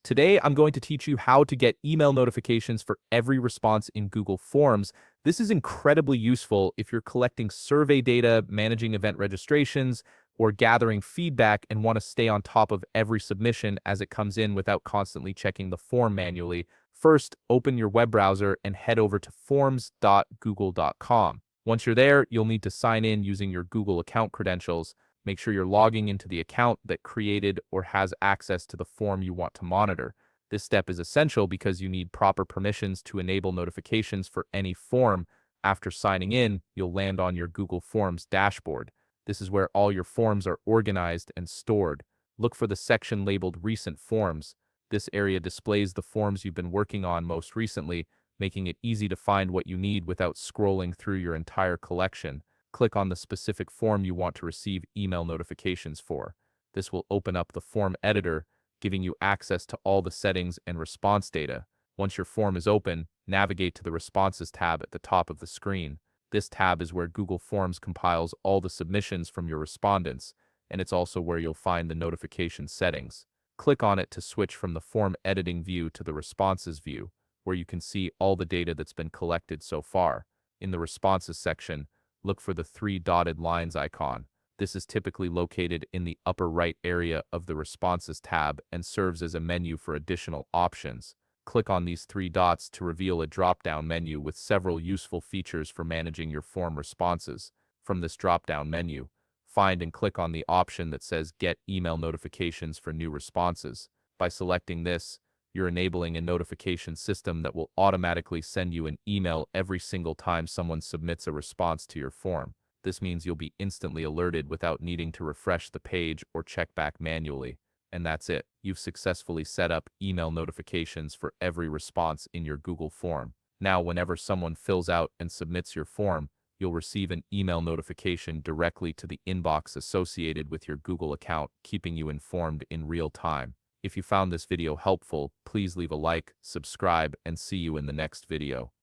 Today, I'm going to teach you how to get email notifications for every response in Google Forms. This is incredibly useful if you're collecting survey data, managing event registrations, or gathering feedback and want to stay on top of every submission as it comes in without constantly checking the form manually. First, open your web browser and head over to forms.google.com. Once you're there, you'll need to sign in using your Google account credentials. Make sure you're logging into the account that created or has access to the form you want to monitor. This step is essential because you need proper permissions to enable notifications for any form. After signing in, you'll land on your Google Forms dashboard. This is where all your forms are organized and stored. Look for the section labeled Recent Forms. This area displays the forms you've been working on most recently, making it easy to find what you need without scrolling through your entire collection. Click on the specific form you want to receive email notifications for. This will open up the form editor, giving you access to all the settings and response data. Once your form is open, navigate to the Responses tab at the top of the screen. This tab is where Google Forms compiles all the submissions from your respondents, and it's also where you'll find the notification settings. Click on it to switch from the form editing view to the responses view, where you can see all the data that's been collected so far. In the responses section, look for the three dotted lines icon. This is typically located in the upper right area of the Responses tab and serves as a menu for additional options. Click on these three dots to reveal a drop-down menu with several useful features for managing your form responses. From this drop-down menu, find and click on the option that says Get Email Notifications for New Responses. By selecting this, you're enabling a notification system that will automatically send you an email every single time someone submits a response to your form. This means you'll be instantly alerted without needing to refresh the page or check back manually. And that's it. You've successfully set up email notifications for every response in your Google form. Now, whenever someone fills out and submits your form, you'll receive an email notification directly to the inbox associated with your Google account, keeping you informed in real time. If you found this video helpful, please leave a like, subscribe, and see you in the next video.